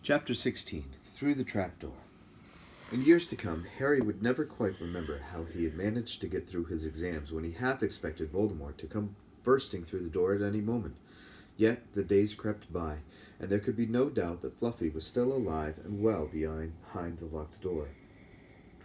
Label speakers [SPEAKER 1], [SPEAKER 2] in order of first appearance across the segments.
[SPEAKER 1] Chapter 16. Through the Trapdoor. In years to come, Harry would never quite remember how he had managed to get through his exams when he half expected Voldemort to come bursting through the door at any moment. Yet the days crept by, and there could be no doubt that Fluffy was still alive and well behind the locked door.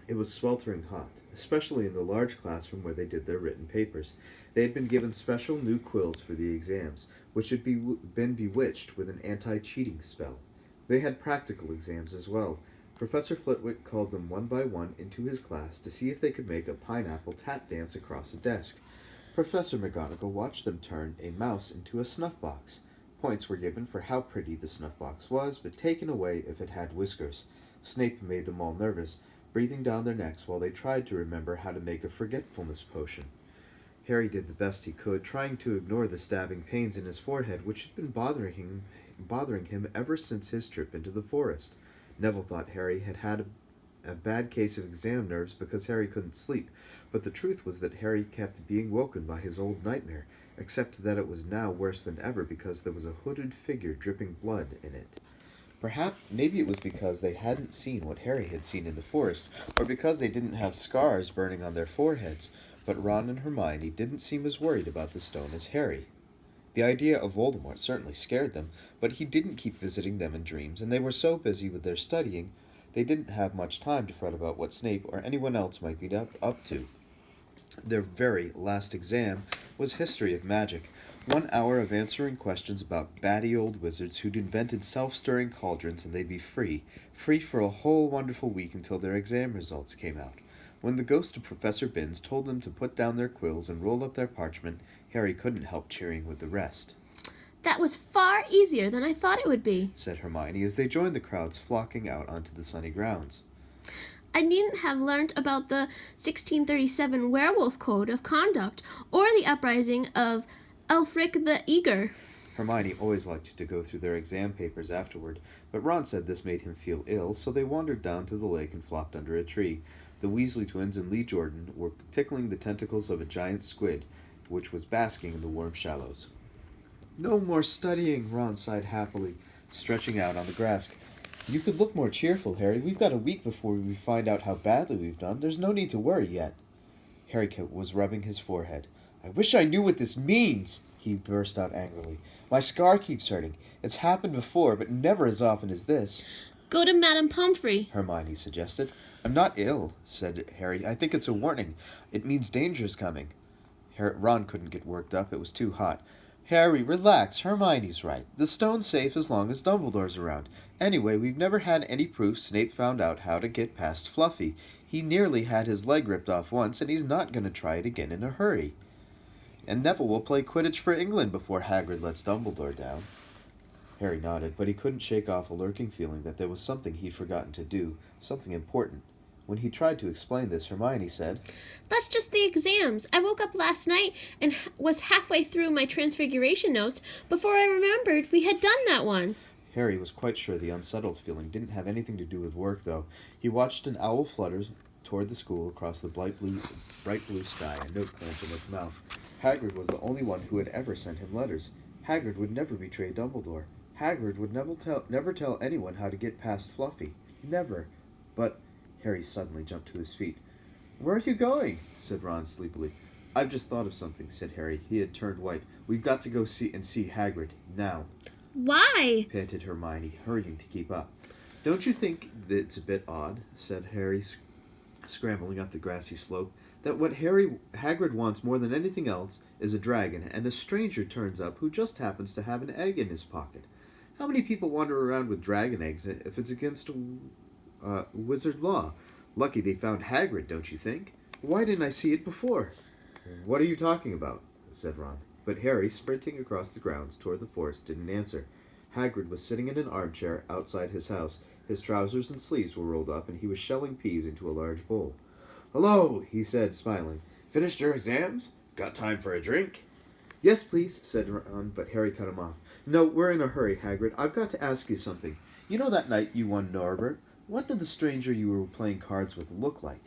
[SPEAKER 1] It was sweltering hot, especially in the large classroom where they did their written papers. They had been given special new quills for the exams, which had been bewitched with an anti-cheating spell. They had practical exams as well. Professor Flitwick called them one by one into his class to see if they could make a pineapple tap dance across a desk. Professor McGonagall watched them turn a mouse into a snuff box. Points were given for how pretty the snuff box was, but taken away if it had whiskers. Snape made them all nervous, breathing down their necks while they tried to remember how to make a forgetfulness potion. Harry did the best he could, trying to ignore the stabbing pains in his forehead which had been bothering him ever since his trip into the forest. Neville thought Harry had had a bad case of exam nerves because Harry couldn't sleep, but the truth was that Harry kept being woken by his old nightmare, except that it was now worse than ever because there was a hooded figure dripping blood in it. Maybe it was because they hadn't seen what Harry had seen in the forest, or because they didn't have scars burning on their foreheads, but Ron and Hermione didn't seem as worried about the stone as Harry. The idea of Voldemort certainly scared them, but he didn't keep visiting them in dreams, and they were so busy with their studying, they didn't have much time to fret about what Snape or anyone else might be up to. Their very last exam was History of Magic, 1 hour of answering questions about batty old wizards who'd invented self-stirring cauldrons and they'd be free for a whole wonderful week until their exam results came out. When the ghost of Professor Binns told them to put down their quills and roll up their parchment, Harry couldn't help cheering with the rest.
[SPEAKER 2] "That was far easier than I thought it would be,"
[SPEAKER 1] said Hermione as they joined the crowds flocking out onto the sunny grounds.
[SPEAKER 2] "I needn't have learnt about the 1637 Werewolf Code of Conduct or the uprising of Elfric the Eager."
[SPEAKER 1] Hermione always liked to go through their exam papers afterward, but Ron said this made him feel ill, so they wandered down to the lake and flopped under a tree. The Weasley twins and Lee Jordan were tickling the tentacles of a giant squid, which was basking in the warm shallows. "No more studying," Ron sighed happily, stretching out on the grass. "You could look more cheerful, Harry. We've got a week before we find out how badly we've done. There's no need to worry yet." Harry was rubbing his forehead. "I wish I knew what this means," he burst out angrily. "My scar keeps hurting. It's happened before, but never as often as this."
[SPEAKER 2] "Go to Madame Pomfrey,"
[SPEAKER 1] Hermione suggested. "I'm not ill," said Harry. "I think it's a warning. It means danger's coming." Ron couldn't get worked up. It was too hot. "Harry, relax. Hermione's right. The stone's safe as long as Dumbledore's around. Anyway, we've never had any proof Snape found out how to get past Fluffy. He nearly had his leg ripped off once, and he's not going to try it again in a hurry. And Neville will play Quidditch for England before Hagrid lets Dumbledore down." Harry nodded, but he couldn't shake off a lurking feeling that there was something he'd forgotten to do, something important. When he tried to explain this, Hermione said,
[SPEAKER 2] "That's just the exams. I woke up last night and was halfway through my Transfiguration notes before I remembered we had done that one."
[SPEAKER 1] Harry was quite sure the unsettled feeling didn't have anything to do with work, though. He watched an owl flutter toward the school across the bright blue sky, a note clamped in its mouth. Hagrid was the only one who had ever sent him letters. Hagrid would never betray Dumbledore. Hagrid would never tell anyone how to get past Fluffy. Never. But Harry suddenly jumped to his feet. "Where are you going?" said Ron sleepily. "I've just thought of something," said Harry. He had turned white. "We've got to go see Hagrid, now,"
[SPEAKER 2] "Why?"
[SPEAKER 1] panted Hermione, hurrying to keep up. "Don't you think that it's a bit odd," said Harry, scrambling up the grassy slope, "that what Hagrid wants more than anything else is a dragon, and a stranger turns up who just happens to have an egg in his pocket? How many people wander around with dragon eggs if it's against wizard law? Lucky they found Hagrid, don't you think? Why didn't I see it before?" "What are you talking about?" said Ron. But Harry, sprinting across the grounds toward the forest, didn't answer. Hagrid was sitting in an armchair outside his house. His trousers and sleeves were rolled up, and he was shelling peas into a large bowl. "Hello," he said, smiling. "Finished your exams? Got time for a drink?" "Yes, please," said Ron, but Harry cut him off. "No, we're in a hurry, Hagrid. I've got to ask you something. You know that night you won Norbert? What did the stranger you were playing cards with look like?"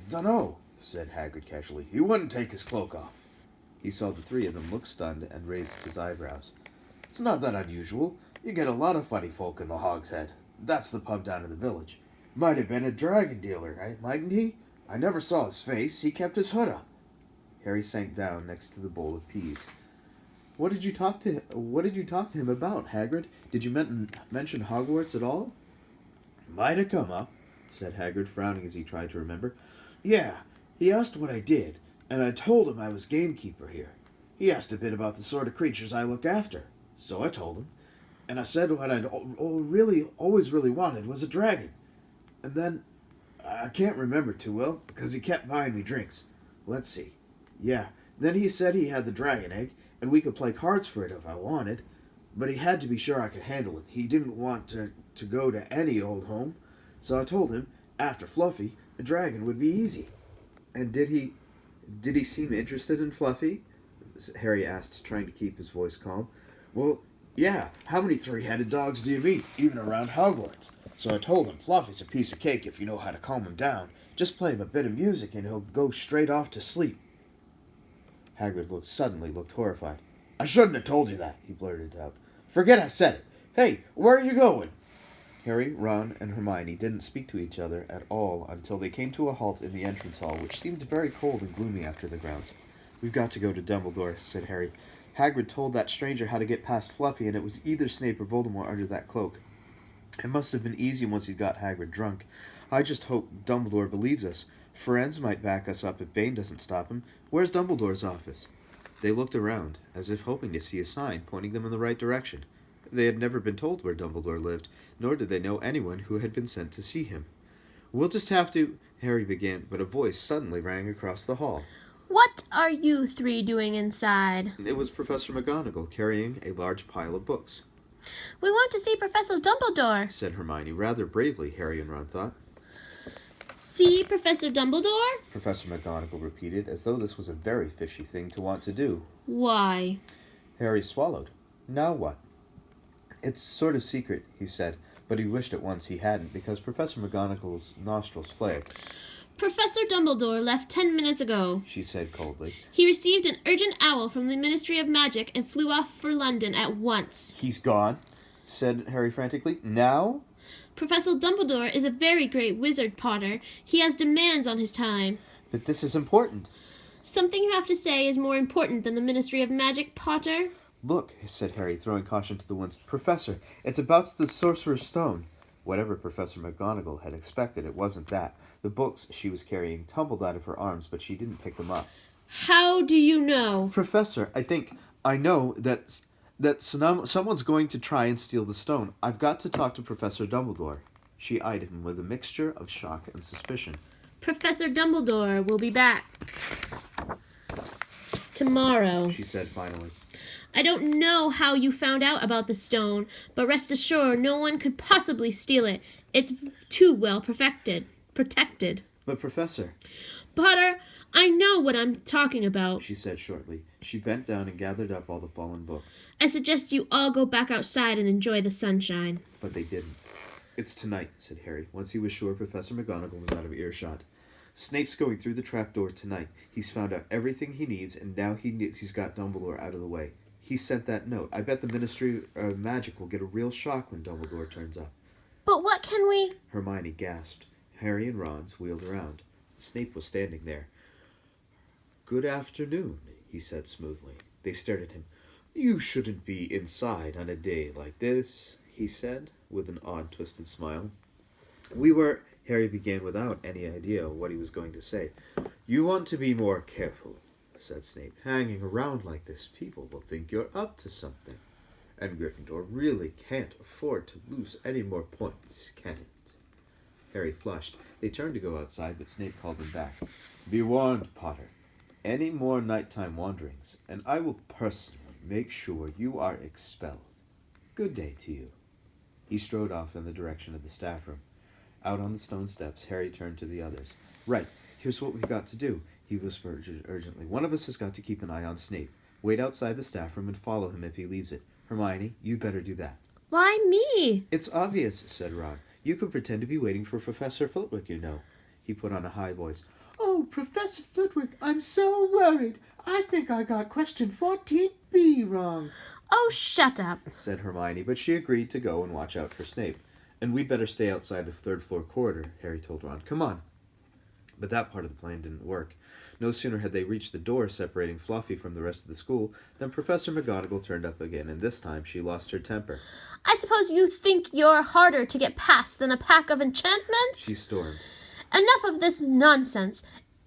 [SPEAKER 1] "Dunno," said Hagrid casually. "He wouldn't take his cloak off." He saw the three of them look stunned and raised his eyebrows. "It's not that unusual. You get a lot of funny folk in the Hogshead." That's the pub down in the village. Might have been a dragon dealer, right? Mightn't he? I never saw his face. He kept his hood up. Harry sank down next to the bowl of peas. What did you talk to him about, Hagrid? Did you mention Hogwarts at all? Might have come up, said Hagrid, frowning as he tried to remember. Yeah, he asked what I did, and I told him I was gamekeeper here. He asked a bit about the sort of creatures I look after, so I told him. And I said what I'd always really wanted was a dragon. And then, I can't remember too well, because he kept buying me drinks. Let's see. Yeah, then he said he had the dragon egg, and we could play cards for it if I wanted. But he had to be sure I could handle it. He didn't want to go to any old home. So I told him, after Fluffy, a dragon would be easy. And did he seem interested in Fluffy? Harry asked, trying to keep his voice calm. Well, yeah, how many three-headed dogs do you meet, even around Hogwarts? So I told him Fluffy's a piece of cake if you know how to calm him down. Just play him a bit of music and he'll go straight off to sleep. Hagrid suddenly looked horrified. I shouldn't have told you that, he blurted out. Forget I said it. Hey, where are you going? Harry, Ron, and Hermione didn't speak to each other at all until they came to a halt in the entrance hall, which seemed very cold and gloomy after the grounds. We've got to go to Dumbledore, said Harry. Hagrid told that stranger how to get past Fluffy, and it was either Snape or Voldemort under that cloak. It must have been easy once he'd got Hagrid drunk. I just hope Dumbledore believes us. Firenze might back us up if Bane doesn't stop him. Where's Dumbledore's office? They looked around, as if hoping to see a sign pointing them in the right direction. They had never been told where Dumbledore lived, nor did they know anyone who had been sent to see him. We'll just have to... Harry began, but a voice suddenly rang across the hall.
[SPEAKER 2] What are you three doing inside?
[SPEAKER 1] It was Professor McGonagall carrying a large pile of books.
[SPEAKER 2] We want to see Professor Dumbledore,
[SPEAKER 1] said Hermione, rather bravely, Harry and Ron thought.
[SPEAKER 2] See Professor Dumbledore?
[SPEAKER 1] Professor McGonagall repeated, as though this was a very fishy thing to want to do.
[SPEAKER 2] Why?
[SPEAKER 1] Harry swallowed. Now what? It's sort of secret, he said, but he wished at once he hadn't, because Professor McGonagall's nostrils flared.
[SPEAKER 2] Professor Dumbledore left 10 minutes ago,
[SPEAKER 1] she said coldly.
[SPEAKER 2] He received an urgent owl from the Ministry of Magic and flew off for London at once.
[SPEAKER 1] He's gone, said Harry frantically. Now?
[SPEAKER 2] Professor Dumbledore is a very great wizard, Potter. He has demands on his time.
[SPEAKER 1] But this is important.
[SPEAKER 2] Something you have to say is more important than the Ministry of Magic, Potter.
[SPEAKER 1] Look, said Harry, throwing caution to the winds. Professor, it's about the Sorcerer's Stone. Whatever Professor McGonagall had expected, it wasn't that. The books she was carrying tumbled out of her arms, but she didn't pick them up.
[SPEAKER 2] How do you know?
[SPEAKER 1] Professor, I know that someone's going to try and steal the stone. I've got to talk to Professor Dumbledore. She eyed him with a mixture of shock and suspicion.
[SPEAKER 2] Professor Dumbledore will be back tomorrow,
[SPEAKER 1] she said finally.
[SPEAKER 2] I don't know how you found out about the stone, but rest assured no one could possibly steal it. It's too well protected.
[SPEAKER 1] But Professor...
[SPEAKER 2] Potter, I know what I'm talking about,
[SPEAKER 1] she said shortly. She bent down and gathered up all the fallen books.
[SPEAKER 2] I suggest you all go back outside and enjoy the sunshine.
[SPEAKER 1] But they didn't. It's tonight, said Harry, once he was sure Professor McGonagall was out of earshot. Snape's going through the trapdoor tonight. He's found out everything he needs, and now he's got Dumbledore out of the way. He sent that note. I bet the Ministry of Magic will get a real shock when Dumbledore turns up.
[SPEAKER 2] But what can we...
[SPEAKER 1] Hermione gasped. Harry and Ron wheeled around. Snape was standing there. Good afternoon, he said smoothly. They stared at him. You shouldn't be inside on a day like this, he said, with an odd twisted smile. Harry began without any idea what he was going to say. You want to be more careful, said Snape. Hanging around like this, people will think you're up to something. And Gryffindor really can't afford to lose any more points, can it? Harry flushed. They turned to go outside, but Snape called them back. Be warned, Potter. Any more nighttime wanderings, and I will personally make sure you are expelled. Good day to you. He strode off in the direction of the staff room. Out on the stone steps, Harry turned to the others. Right, here's what we've got to do, he whispered urgently. One of us has got to keep an eye on Snape. Wait outside the staff room and follow him if he leaves it. Hermione, you better do that.
[SPEAKER 2] Why me?
[SPEAKER 1] It's obvious, said Ron. You could pretend to be waiting for Professor Flitwick, you know. He put on a high voice. Oh, Professor Flitwick, I'm so worried. I think I got question 14B wrong.
[SPEAKER 2] Oh, shut up,
[SPEAKER 1] said Hermione, but she agreed to go and watch out for Snape. And we'd better stay outside the third-floor corridor, Harry told Ron. Come on. But that part of the plan didn't work. No sooner had they reached the door separating Fluffy from the rest of the school than Professor McGonagall turned up again, and this time she lost her temper.
[SPEAKER 2] I suppose you think you're harder to get past than a pack of enchantments?
[SPEAKER 1] She stormed.
[SPEAKER 2] Enough of this nonsense.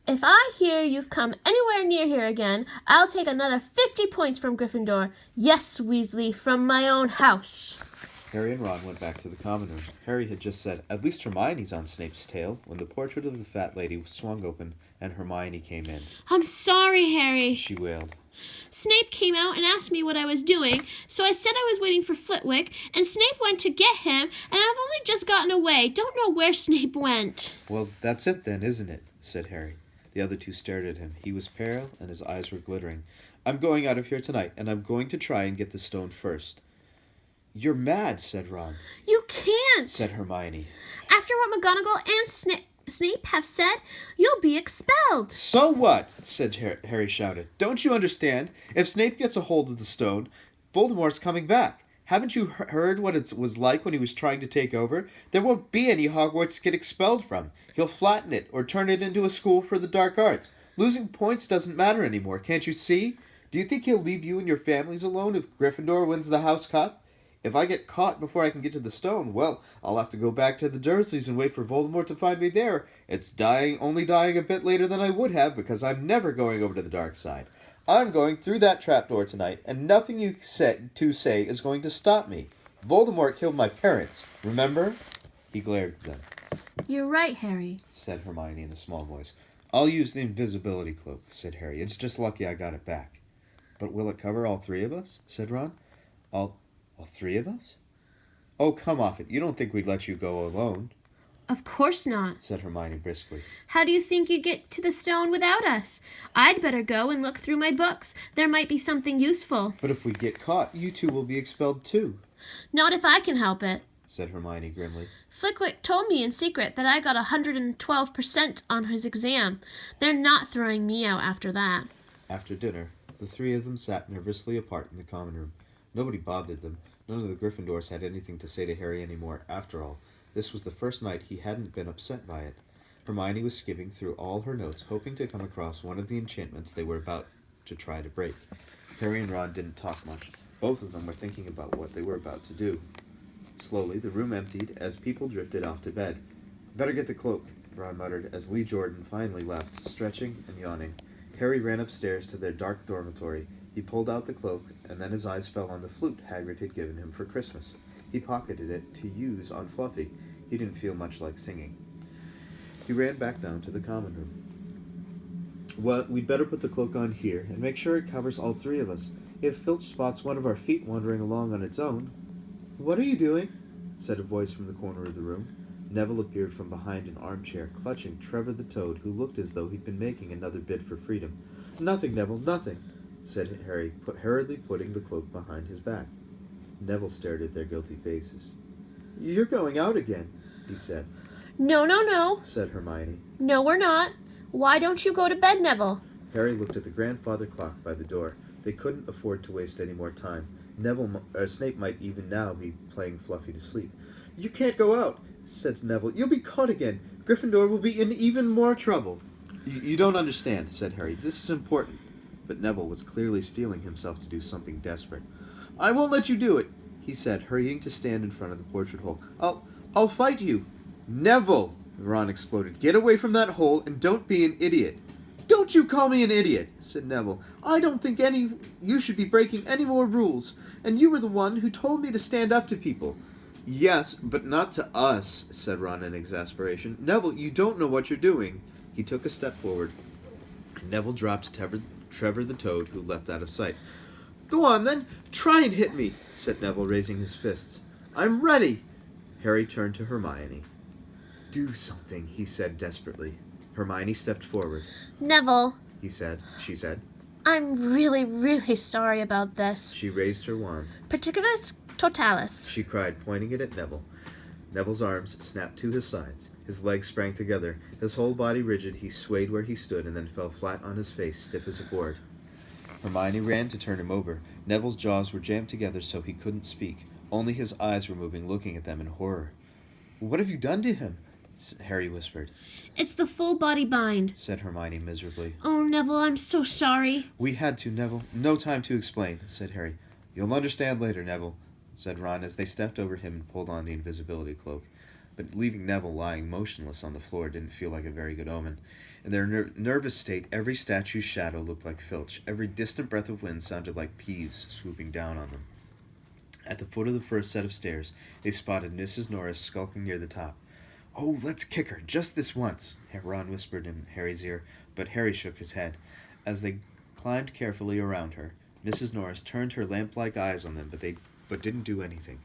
[SPEAKER 2] If I hear you've come anywhere near here again, I'll take another 50 points from Gryffindor. Yes, Weasley, from my own house.
[SPEAKER 1] Harry and Ron went back to the common room. Harry had just said, "At least Hermione's on Snape's tail," when the portrait of the fat lady swung open and Hermione came in.
[SPEAKER 2] I'm sorry, Harry.
[SPEAKER 1] She wailed.
[SPEAKER 2] Snape came out and asked me what I was doing, so I said I was waiting for Flitwick, and Snape went to get him, and I've only just gotten away. Don't know where Snape went.
[SPEAKER 1] Well, that's it then, isn't it? Said Harry. The other two stared at him. He was pale, and his eyes were glittering. "I'm going out of here tonight, and I'm going to try and get the stone first." "You're mad," said Ron.
[SPEAKER 2] You can't,
[SPEAKER 1] Said Hermione.
[SPEAKER 2] After what McGonagall and Snape have said, you'll be expelled.
[SPEAKER 1] "So what?" said Harry shouted. "Don't you understand? If Snape gets a hold of the stone, Voldemort's coming back. Haven't you heard what it was like when he was trying to take over? There won't be any Hogwarts to get expelled from. He'll flatten it or turn it into a school for the dark arts. Losing points doesn't matter anymore, can't you see? Do you think he'll leave you and your families alone if Gryffindor wins the House Cup? If I get caught before I can get to the stone, well, I'll have to go back to the Dursleys and wait for Voldemort to find me there. It's only dying a bit later than I would have, because I'm never going over to the dark side. I'm going through that trapdoor tonight, and nothing you say is going to stop me. Voldemort killed my parents, remember?" He glared at them.
[SPEAKER 2] You're right, Harry.
[SPEAKER 1] Said Hermione in a small voice. "I'll use the invisibility cloak," said Harry. "It's just lucky I got it back." "But will it cover all three of us?" said Ron. All three of us? "Oh, come off it. You don't think we'd let you go alone?"
[SPEAKER 2] Of course not,
[SPEAKER 1] said Hermione briskly.
[SPEAKER 2] How do you think you'd get to the stone without us? I'd better go and look through my books. There might be something useful.
[SPEAKER 1] "But if we get caught, you two will be expelled too,"
[SPEAKER 2] Not if I can help it.
[SPEAKER 1] said Hermione grimly.
[SPEAKER 2] Flitwick told me in secret that I got 112% on his exam. They're not throwing me out after that.
[SPEAKER 1] After dinner, the three of them sat nervously apart in the common room. Nobody bothered them. None of the Gryffindors had anything to say to Harry anymore. After all, this was the first night he hadn't been upset by it. Hermione was skimming through all her notes, hoping to come across one of the enchantments they were about to try to break. Harry and Ron didn't talk much. Both of them were thinking about what they were about to do. Slowly, the room emptied as people drifted off to bed. "Better get the cloak," Ron muttered as Lee Jordan finally left, stretching and yawning. Harry ran upstairs to their dark dormitory. He pulled out the cloak, and then his eyes fell on the flute Hagrid had given him for Christmas. He pocketed it to use on Fluffy. He didn't feel much like singing. He ran back down to the common room. "Well, we'd better put the cloak on here, and make sure it covers all three of us. If Filch spots one of our feet wandering along on its own..." "What are you doing?" said a voice from the corner of the room. Neville appeared from behind an armchair, clutching Trevor the Toad, who looked as though he'd been making another bid for freedom. "Nothing, Neville, nothing," said Harry, hurriedly putting the cloak behind his back. Neville stared at their guilty faces. "You're going out again," he said.
[SPEAKER 2] No,
[SPEAKER 1] said Hermione.
[SPEAKER 2] No, we're not. Why don't you go to bed, Neville?
[SPEAKER 1] Harry looked at the grandfather clock by the door. They couldn't afford to waste any more time. Snape might even now be playing Fluffy to sleep. "You can't go out," said Neville. "You'll be caught again. Gryffindor will be in even more trouble." You don't understand," said Harry. "This is important." But Neville was clearly steeling himself to do something desperate. "I won't let you do it," he said, hurrying to stand in front of the portrait hole. I'll fight you." "Neville!" Ron exploded. "Get away from that hole and don't be an idiot." "Don't you call me an idiot," said Neville. "I don't think you should be breaking any more rules. And you were the one who told me to stand up to people." "Yes, but not to us," said Ron in exasperation. "Neville, you don't know what you're doing." He took a step forward. Neville dropped Trevor the Toad, who leapt out of sight. "Go on, then. Try and hit me," said Neville, raising his fists. "I'm ready." Harry turned to Hermione. "Do something," he said desperately. Hermione stepped forward.
[SPEAKER 2] Neville,
[SPEAKER 1] She said.
[SPEAKER 2] I'm really, really sorry about this.
[SPEAKER 1] She raised her wand.
[SPEAKER 2] Particulus totalis.
[SPEAKER 1] She cried, pointing it at Neville. Neville's arms snapped to his sides. His legs sprang together. His whole body rigid, he swayed where he stood and then fell flat on his face, stiff as a board. Hermione ran to turn him over. Neville's jaws were jammed together so he couldn't speak. Only his eyes were moving, looking at them in horror. What have you done to him? Harry whispered.
[SPEAKER 2] It's the full body bind,
[SPEAKER 1] said Hermione miserably.
[SPEAKER 2] Oh, Neville, I'm so sorry.
[SPEAKER 1] We had to, Neville. No time to explain, said Harry. You'll understand later, Neville, said Ron as they stepped over him and pulled on the invisibility cloak. But leaving Neville lying motionless on the floor didn't feel like a very good omen. In their nervous state, every statue's shadow looked like Filch. Every distant breath of wind sounded like Peeves swooping down on them. At the foot of the first set of stairs, they spotted Mrs. Norris skulking near the top. Oh, let's kick her, just this once, Ron whispered in Harry's ear, but Harry shook his head. As they climbed carefully around her, Mrs. Norris turned her lamp-like eyes on them, but didn't do anything.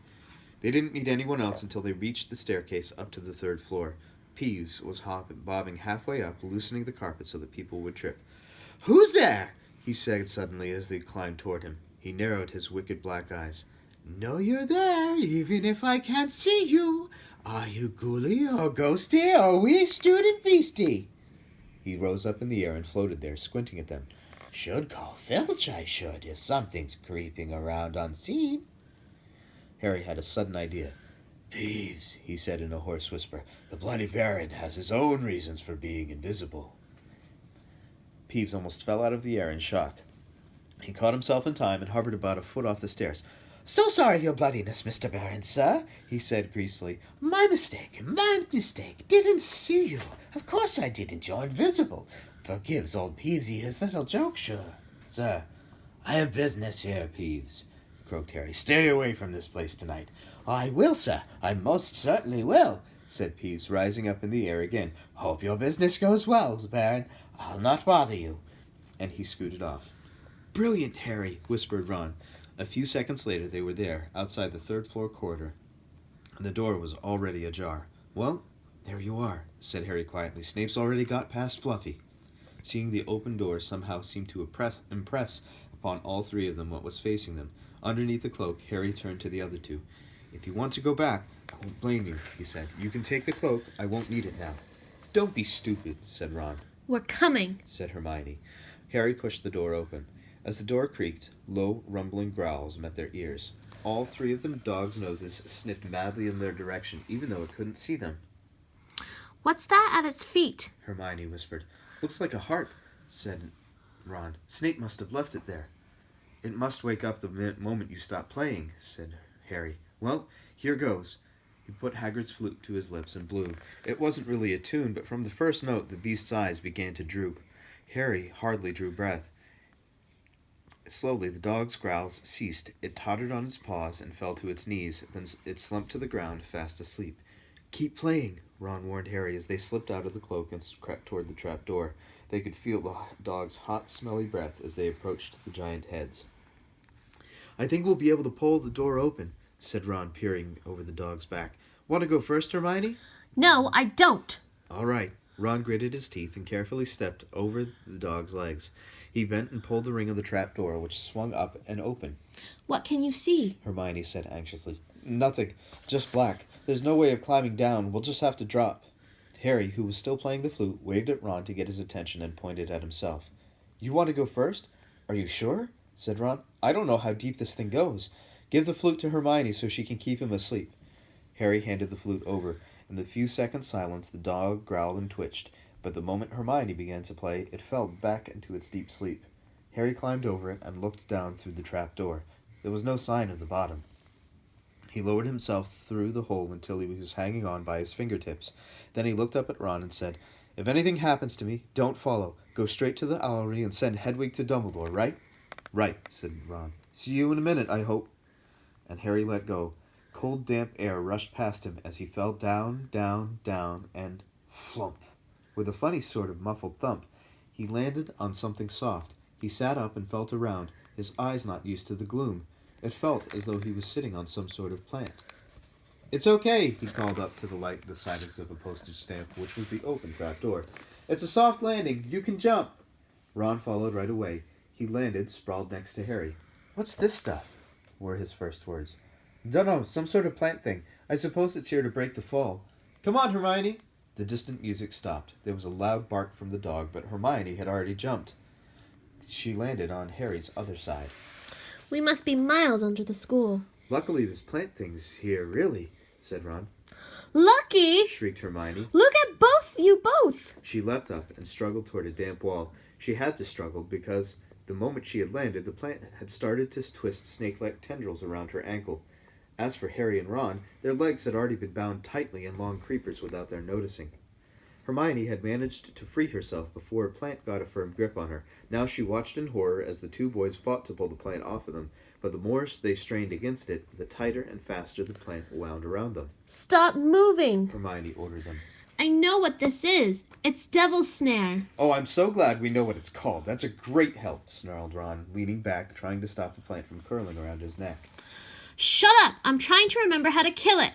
[SPEAKER 1] They didn't meet anyone else until they reached the staircase up to the third floor. Peeves was bobbing halfway up, loosening the carpet so that people would trip. Who's there? He said suddenly as they climbed toward him. He narrowed his wicked black eyes. Know you're there, even if I can't see you. Are you ghouly or ghosty or wee student beastie? He rose up in the air and floated there, squinting at them. Should call Filch, I should, if something's creeping around unseen. Harry had a sudden idea. Peeves, he said in a hoarse whisper, the Bloody Baron has his own reasons for being invisible. Peeves almost fell out of the air in shock. He caught himself in time and hovered about a foot off the stairs. So sorry, your bloodiness, Mr. Baron, sir, he said greasily. My mistake. Didn't see you. Of course I didn't. You're invisible. Forgives old Peevesy his little joke, sure. Sir, I have business here, Peeves, croaked Harry. Stay away from this place tonight. I will, sir. I most certainly will, said Peeves, rising up in the air again. Hope your business goes well, Baron. I'll not bother you. And he scooted off. Brilliant, Harry, whispered Ron. A few seconds later they were there, outside the third-floor corridor, and the door was already ajar. Well, there you are, said Harry quietly. Snape's already got past Fluffy. Seeing the open door somehow seemed to impress upon all three of them what was facing them. Underneath the cloak, Harry turned to the other two. If you want to go back, I won't blame you, he said. You can take the cloak. I won't need it now. Don't be stupid, said Ron.
[SPEAKER 2] We're coming,
[SPEAKER 1] said Hermione. Harry pushed the door open. As the door creaked, low, rumbling growls met their ears. All three of the dogs' noses sniffed madly in their direction, even though it couldn't see them.
[SPEAKER 2] What's that at its feet?
[SPEAKER 1] Hermione whispered. Looks like a harp, said Ron. Snape must have left it there. It must wake up the moment you stop playing, said Harry. Well, here goes. He put Hagrid's flute to his lips and blew. It wasn't really a tune, but from the first note the beast's eyes began to droop. Harry hardly drew breath. Slowly, the dog's growls ceased. It tottered on its paws and fell to its knees. Then it slumped to the ground, fast asleep. Keep playing, Ron warned Harry as they slipped out of the cloak and crept toward the trapdoor. They could feel the dog's hot, smelly breath as they approached the giant heads. I think we'll be able to pull the door open, said Ron, peering over the dog's back. Want to go first, Hermione?
[SPEAKER 2] No, I don't.
[SPEAKER 1] All right. Ron gritted his teeth and carefully stepped over the dog's legs. He bent and pulled the ring of the trapdoor, which swung up and open.
[SPEAKER 2] What can you see?
[SPEAKER 1] Hermione said anxiously. Nothing. Just black. There's no way of climbing down. We'll just have to drop. Harry, who was still playing the flute, waved at Ron to get his attention and pointed at himself. You want to go first? Are you sure? Said Ron. I don't know how deep this thing goes. Give the flute to Hermione so she can keep him asleep. Harry handed the flute over. In the few seconds' silence, the dog growled and twitched. But the moment Hermione began to play, it fell back into its deep sleep. Harry climbed over it and looked down through the trapdoor. There was no sign of the bottom. He lowered himself through the hole until he was hanging on by his fingertips. Then he looked up at Ron and said, If anything happens to me, don't follow. Go straight to the Owlery and send Hedwig to Dumbledore, right? Right, said Ron. See you in a minute, I hope. And Harry let go. Cold, damp air rushed past him as he fell down, down, down, and flump. With a funny sort of muffled thump, he landed on something soft. He sat up and felt around, his eyes not used to the gloom. It felt as though he was sitting on some sort of plant. It's okay, he called up to the side of a postage stamp, which was the open trapdoor. It's a soft landing. You can jump. Ron followed right away. He landed, sprawled next to Harry. What's this stuff? Were his first words. Dunno, some sort of plant thing. I suppose it's here to break the fall. Come on, Hermione. The distant music stopped. There was a loud bark from the dog, but Hermione had already jumped. She landed on Harry's other side.
[SPEAKER 2] We must be miles under the school.
[SPEAKER 1] Luckily, this plant thing's here, really, said Ron.
[SPEAKER 2] Lucky!
[SPEAKER 1] shrieked Hermione.
[SPEAKER 2] Look at you both!
[SPEAKER 1] She leapt up and struggled toward a damp wall. She had to struggle because the moment she had landed, the plant had started to twist snake-like tendrils around her ankle. As for Harry and Ron, their legs had already been bound tightly in long creepers without their noticing. Hermione had managed to free herself before a plant got a firm grip on her. Now she watched in horror as the two boys fought to pull the plant off of them, but the more they strained against it, the tighter and faster the plant wound around them.
[SPEAKER 2] Stop moving!
[SPEAKER 1] Hermione ordered them.
[SPEAKER 2] I know what this is. It's Devil's Snare.
[SPEAKER 1] Oh, I'm so glad we know what it's called. That's a great help, snarled Ron, leaning back, trying to stop the plant from curling around his neck.
[SPEAKER 2] Shut up! I'm trying to remember how to kill it,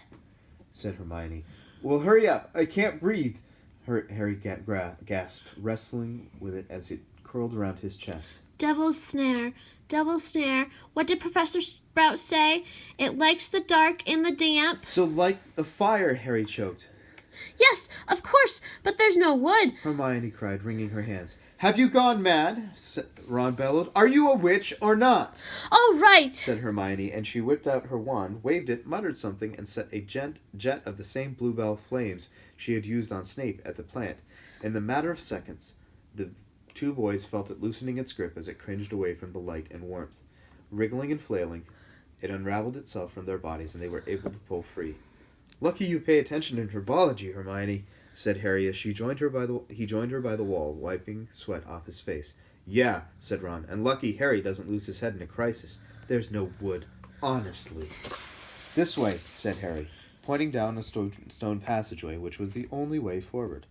[SPEAKER 1] said Hermione. Well, hurry up. I can't breathe. Harry gasped, wrestling with it as it curled around his chest.
[SPEAKER 2] Devil's Snare. Devil's Snare. What did Professor Sprout say? It likes the dark and the damp.
[SPEAKER 1] So like a fire, Harry choked.
[SPEAKER 2] Yes, of course, but there's no wood.
[SPEAKER 1] Hermione cried, wringing her hands. Have you gone mad? Ron bellowed. Are you a witch or not?
[SPEAKER 2] Oh, right,
[SPEAKER 1] said Hermione, and she whipped out her wand, waved it, muttered something, and set a jet of the same bluebell flames she had used on Snape at the plant. In the matter of seconds, the two boys felt it loosening its grip as it cringed away from the light and warmth. Wriggling and flailing, it unraveled itself from their bodies, and they were able to pull free. Lucky you pay attention in herbology, Hermione, said Harry as he joined her by the wall, wiping sweat off his face. Yeah, said Ron, and lucky Harry doesn't lose his head in a crisis. There's no wood. Honestly. This way, said Harry, pointing down a stone passageway, which was the only way forward.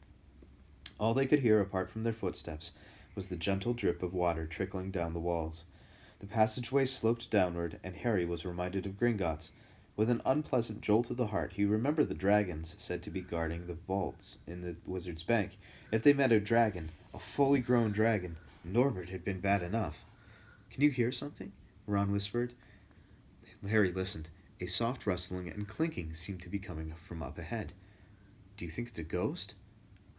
[SPEAKER 1] All they could hear, apart from their footsteps, was the gentle drip of water trickling down the walls. The passageway sloped downward, and Harry was reminded of Gringotts. With an unpleasant jolt of the heart, he remembered the dragons said to be guarding the vaults in the Wizard's Bank. If they met a dragon, a fully grown dragon, Norbert had been bad enough. Can you hear something? Ron whispered. Harry listened. A soft rustling and clinking seemed to be coming from up ahead. Do you think it's a ghost?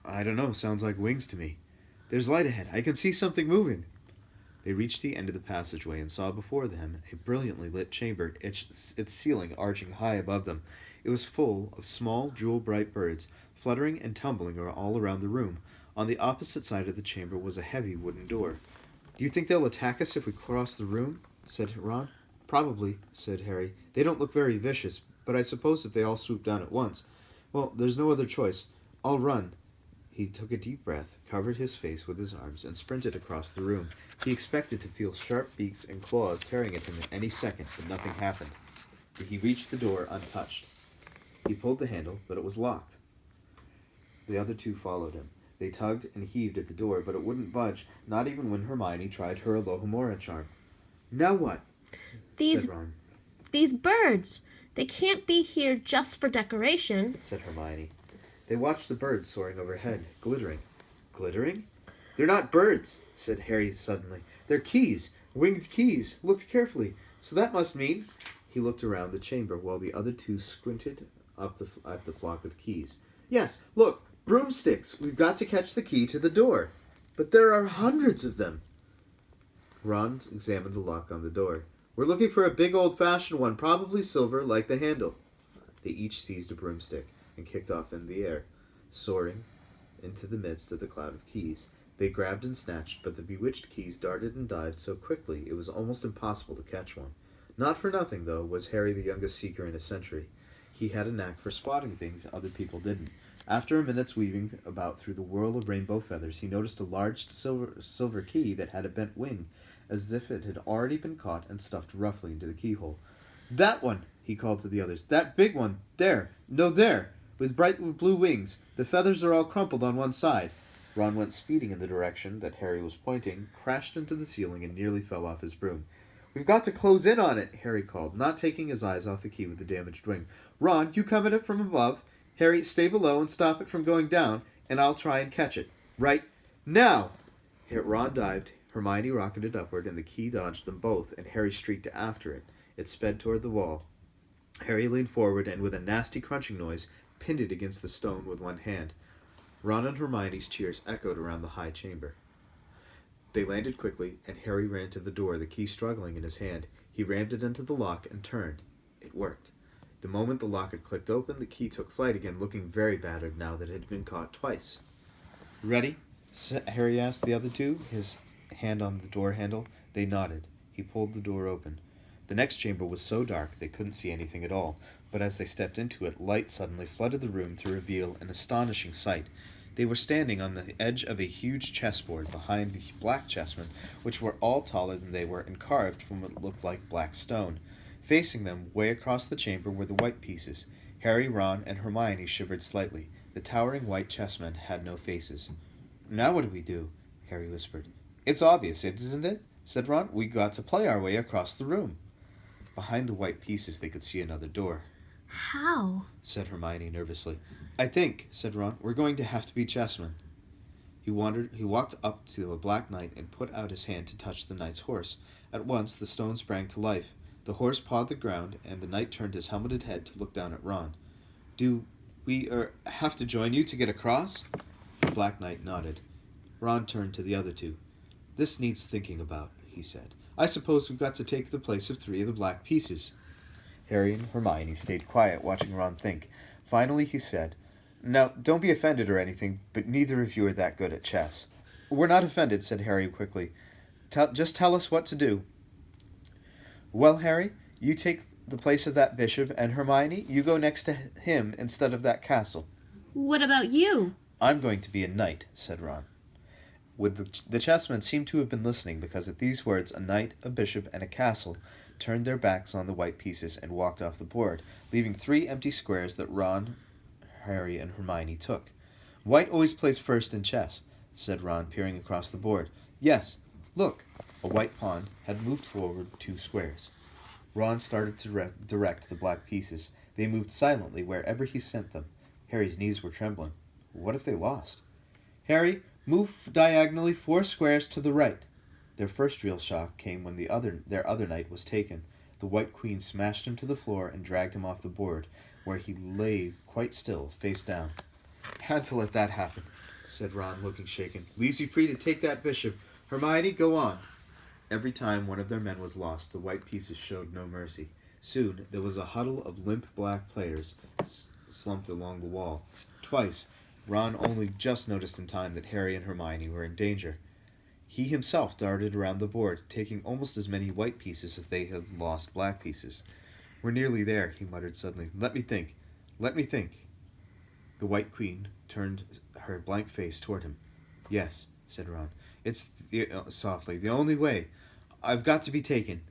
[SPEAKER 1] I don't know. Sounds like wings to me. There's light ahead. I can see something moving. They reached the end of the passageway and saw before them a brilliantly lit chamber, its ceiling arching high above them. It was full of small, jewel-bright birds, fluttering and tumbling all around the room. On the opposite side of the chamber was a heavy wooden door. Do you think they'll attack us if we cross the room? Said Ron. Probably, said Harry. They don't look very vicious, but I suppose if they all swoop down at once. Well, there's no other choice. I'll run. He took a deep breath, covered his face with his arms, and sprinted across the room. He expected to feel sharp beaks and claws tearing at him at any second, but nothing happened. He reached the door untouched. He pulled the handle, but it was locked. The other two followed him. They tugged and heaved at the door, but it wouldn't budge, not even when Hermione tried her Alohomora charm. Now what? Said Ron.
[SPEAKER 2] These birds. They can't be here just for decoration,
[SPEAKER 1] said Hermione. They watched the birds soaring overhead, glittering. Glittering? They're not birds, said Harry suddenly. They're keys, winged keys. Look carefully. So that must mean... He looked around the chamber while the other two squinted up at the flock of keys. Yes, look, broomsticks. We've got to catch the key to the door. But there are hundreds of them. Ron examined the lock on the door. We're looking for a big old-fashioned one, probably silver, like the handle. They each seized a broomstick and kicked off in the air, soaring into the midst of the cloud of keys. They grabbed and snatched, but the bewitched keys darted and dived so quickly it was almost impossible to catch one. Not for nothing, though, was Harry the youngest seeker in a century. He had a knack for spotting things other people didn't. After a minute's weaving about through the whirl of rainbow feathers, he noticed a large silver key that had a bent wing, as if it had already been caught and stuffed roughly into the keyhole. That one, he called to the others. That big one. There. No, there. With bright blue wings. The feathers are all crumpled on one side. Ron went speeding in the direction that Harry was pointing, crashed into the ceiling, and nearly fell off his broom. We've got to close in on it, Harry called, not taking his eyes off the key with the damaged wing. Ron, you come at it from above. Harry, stay below and stop it from going down, and I'll try and catch it. Right now! Ron dived, Hermione rocketed upward, and the key dodged them both, and Harry streaked after it. It sped toward the wall. Harry leaned forward and, with a nasty crunching noise, pinned it against the stone with one hand. Ron and Hermione's cheers echoed around the high chamber. They landed quickly, and Harry ran to the door, the key struggling in his hand. He rammed it into the lock and turned. It worked. The moment the lock had clicked open, the key took flight again, looking very battered now that it had been caught twice. "Ready?" Harry asked the other two, his hand on the door handle. They nodded. He pulled the door open. The next chamber was so dark they couldn't see anything at all, but as they stepped into it, light suddenly flooded the room to reveal an astonishing sight. They were standing on the edge of a huge chessboard behind the black chessmen, which were all taller than they were and carved from what looked like black stone. Facing them, way across the chamber, were the white pieces. Harry, Ron, and Hermione shivered slightly. The towering white chessmen had no faces. "Now what do we do?" Harry whispered. "It's obvious, isn't it?" said Ron. "We got to play our way across the room." Behind the white pieces they could see another door.
[SPEAKER 2] How?
[SPEAKER 1] Said Hermione nervously. "I think," said Ron, "we're going to have to be chessmen." He walked up to a black knight and put out his hand to touch the knight's horse. At once the stone sprang to life. The horse pawed the ground, and the knight turned his helmeted head to look down at Ron. "Do we have to join you to get across?" The black knight nodded. Ron turned to the other two. "This needs thinking about," he said. "I suppose we've got to take the place of 3 of the black pieces." Harry and Hermione stayed quiet, watching Ron think. Finally he said, "Now, don't be offended or anything, but neither of you are that good at chess." "We're not offended," said Harry quickly. Just tell us what to do." "Well, Harry, you take the place of that bishop, and Hermione, you go next to him instead of that castle."
[SPEAKER 2] What about you?
[SPEAKER 1] "I'm going to be a knight," said Ron. The chessmen seemed to have been listening, because at these words a knight, a bishop, and a castle turned their backs on the white pieces and walked off the board, leaving 3 empty squares that Ron, Harry, and Hermione took. "White always plays first in chess," said Ron, peering across the board. "Yes, look." A white pawn had moved forward 2 squares. Ron started to direct the black pieces. They moved silently wherever he sent them. Harry's knees were trembling. What if they lost? "Harry, move diagonally 4 squares to the right." Their first real shock came when their other knight was taken. The white queen smashed him to the floor and dragged him off the board, where he lay quite still, face down. "Had to let that happen," said Ron, looking shaken. "Leaves you free to take that bishop. Hermione, go on." Every time one of their men was lost, the white pieces showed no mercy. Soon there was a huddle of limp black players slumped along the wall. Twice, Ron only just noticed in time that Harry and Hermione were in danger. He himself darted around the board, taking almost as many white pieces as they had lost black pieces. "We're nearly there," he muttered suddenly. Let me think. The white queen turned her blank face toward him. "Yes," said Ron. "It's softly. The only way. I've got to be taken."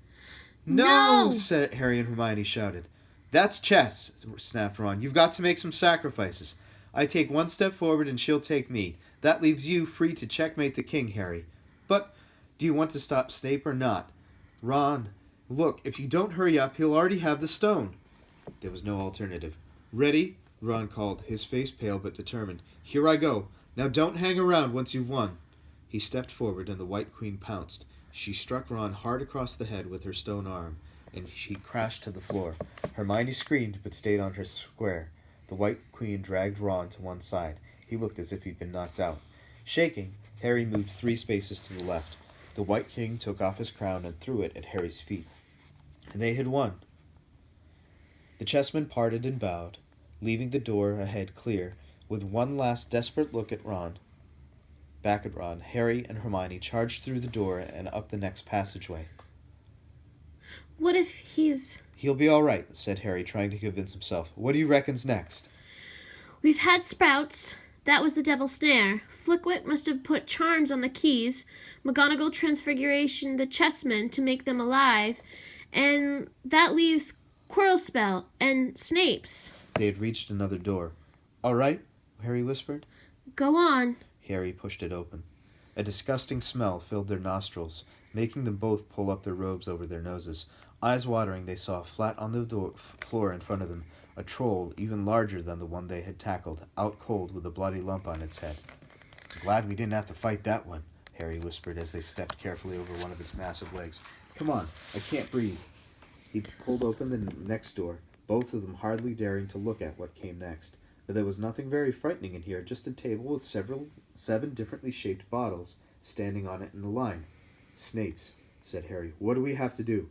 [SPEAKER 2] No!
[SPEAKER 1] said Harry and Hermione shouted. "That's chess," snapped Ron. "You've got to make some sacrifices. I take 1 step forward and she'll take me. That leaves you free to checkmate the king, Harry. But do you want to stop Snape or not? Ron, look, if you don't hurry up, he'll already have the stone." There was no alternative. "Ready?" Ron called, his face pale but determined. "Here I go. Now don't hang around once you've won." He stepped forward and the white queen pounced. She struck Ron hard across the head with her stone arm, and he crashed to the floor. Hermione screamed but stayed on her square. The white queen dragged Ron to one side. He looked as if he'd been knocked out. Shaking, Harry moved 3 spaces to the left. The white king took off his crown and threw it at Harry's feet. They had won. The chessmen parted and bowed, leaving the door ahead clear. With one last desperate look at Ron, Harry and Hermione charged through the door and up the next passageway.
[SPEAKER 2] What if he's...
[SPEAKER 1] "He'll be all right," said Harry, trying to convince himself. "What do you reckon's next?"
[SPEAKER 2] We've had sprouts. That was the devil's snare. Flickwick must have put charms on the keys. McGonagall transfiguration the chessmen to make them alive. And that leaves Quirrell's spell and Snape's."
[SPEAKER 1] They had reached another door. "All right," Harry whispered.
[SPEAKER 2] "Go on."
[SPEAKER 1] Harry pushed it open. A disgusting smell filled their nostrils, making them both pull up their robes over their noses. Eyes watering, they saw flat on the floor in front of them a troll even larger than the one they had tackled, out cold with a bloody lump on its head. "Glad we didn't have to fight that one," Harry whispered as they stepped carefully over one of its massive legs. "Come on, I can't breathe." He pulled open the next door, both of them hardly daring to look at what came next. But there was nothing very frightening in here, just a table with 7 differently shaped bottles standing on it in a line. "Snape's," said Harry. "What do we have to do?"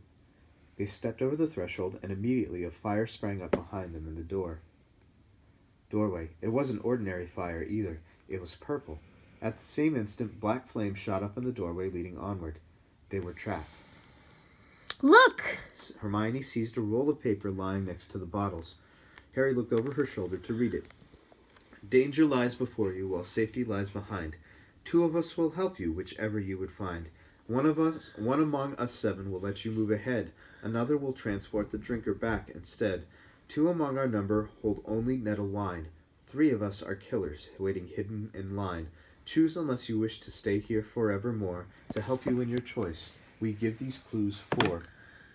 [SPEAKER 1] They stepped over the threshold, and immediately a fire sprang up behind them in the doorway. It wasn't ordinary fire either. It was purple. At the same instant, black flames shot up in the doorway leading onward. They were trapped.
[SPEAKER 2] Look!
[SPEAKER 1] Hermione seized a roll of paper lying next to the bottles. Harry looked over her shoulder to read it. Danger lies before you, while safety lies behind. 2 of us will help you, whichever you would find. One among us 7 will let you move ahead. Another will transport the drinker back instead. 2 among our number hold only nettle wine. 3 of us are killers, waiting hidden in line. Choose unless you wish to stay here forevermore. To help you in your choice, we give these clues 4.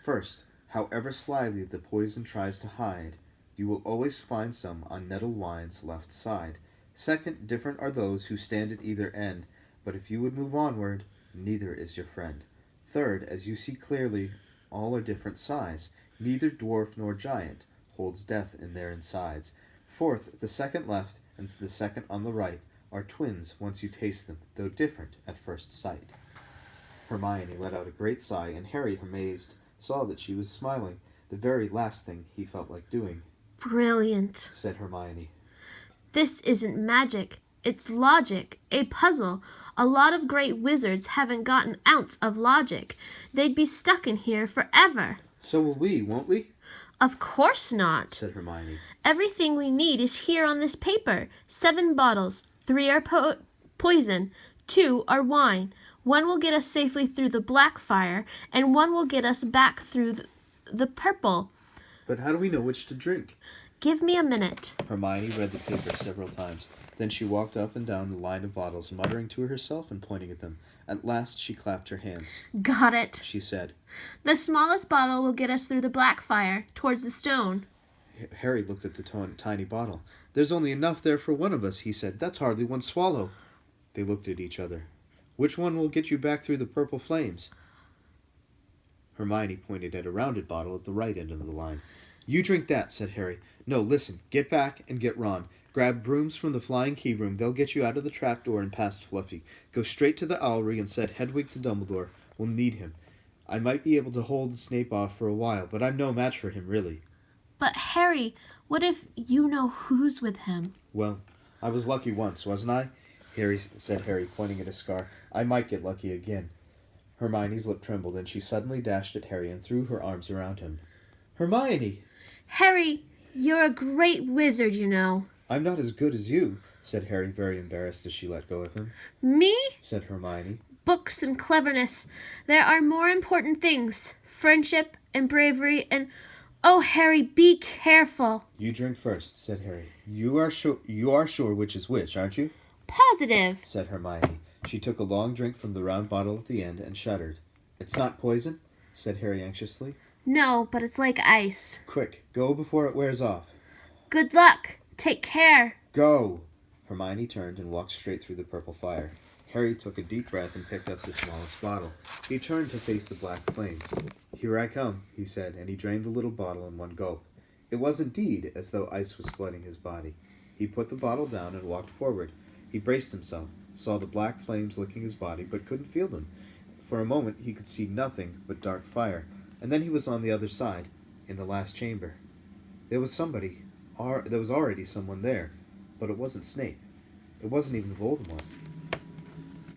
[SPEAKER 1] First, however slyly the poison tries to hide, you will always find some on nettle wine's left side. Second, different are those who stand at either end, but if you would move onward, neither is your friend. Third, as you see clearly, all are different size. Neither dwarf nor giant holds death in their insides. Fourth, the second left and the second on the right are twins once you taste them, though different at first sight. Hermione let out a great sigh, and Harry, amazed, saw that she was smiling, the very last thing he felt like doing.
[SPEAKER 2] Brilliant,
[SPEAKER 1] said Hermione.
[SPEAKER 2] This isn't magic. It's logic, a puzzle. A lot of great wizards haven't got an ounce of logic. They'd be stuck in here forever.
[SPEAKER 1] So will we, won't we?
[SPEAKER 2] Of course not,
[SPEAKER 1] said Hermione.
[SPEAKER 2] Everything we need is here on this paper. 7 bottles. 3 are poison. 2 are wine. 1 will get us safely through the black fire, and 1 will get us back through the purple.
[SPEAKER 1] But how do we know which to drink?
[SPEAKER 2] Give me a minute.
[SPEAKER 1] Hermione read the paper several times. Then she walked up and down the line of bottles, muttering to herself and pointing at them. At last she clapped her hands.
[SPEAKER 2] Got it,
[SPEAKER 1] she said.
[SPEAKER 2] The smallest bottle will get us through the black fire, towards the stone.
[SPEAKER 1] Harry looked at the tiny bottle. There's only enough there for 1 of us, he said. That's hardly 1 swallow. They looked at each other. Which one will get you back through the purple flames? Hermione pointed at a rounded bottle at the right end of the line. You drink that, said Harry. No, listen. Get back and get Ron. Grab brooms from the flying key room. They'll get you out of the trapdoor and past Fluffy. Go straight to the Owlery and set Hedwig to Dumbledore. We'll need him. I might be able to hold Snape off for a while, but I'm no match for him, really.
[SPEAKER 2] But Harry, what if you know who's with him?
[SPEAKER 1] Well, I was lucky once, wasn't I? said Harry, pointing at his scar. I might get lucky again. Hermione's lip trembled, and she suddenly dashed at Harry and threw her arms around him. Hermione!
[SPEAKER 2] Harry, you're a great wizard, you know.
[SPEAKER 1] I'm not as good as you, said Harry, very embarrassed as she let go of him.
[SPEAKER 2] Me?
[SPEAKER 1] said Hermione.
[SPEAKER 2] Books and cleverness. There are more important things. Friendship and bravery and... Oh, Harry, be careful.
[SPEAKER 1] You drink first, said Harry. You are sure which is which, aren't you?
[SPEAKER 2] Positive,
[SPEAKER 1] said Hermione. She took a long drink from the round bottle at the end and shuddered. It's not poison? said Harry anxiously.
[SPEAKER 2] No, but it's like ice.
[SPEAKER 1] Quick, go before it wears off.
[SPEAKER 2] Good luck. Take care.
[SPEAKER 1] Go! Hermione turned and walked straight through the purple fire. Harry took a deep breath and picked up the smallest bottle. He turned to face the black flames. Here I come, he said, and he drained the little bottle in one gulp. It was indeed as though ice was flooding his body. He put the bottle down and walked forward. He braced himself, saw the black flames licking his body, but couldn't feel them. For a moment he could see nothing but dark fire, and then he was on the other side, in the last chamber. There was already someone there, but it wasn't Snape. It wasn't even Voldemort.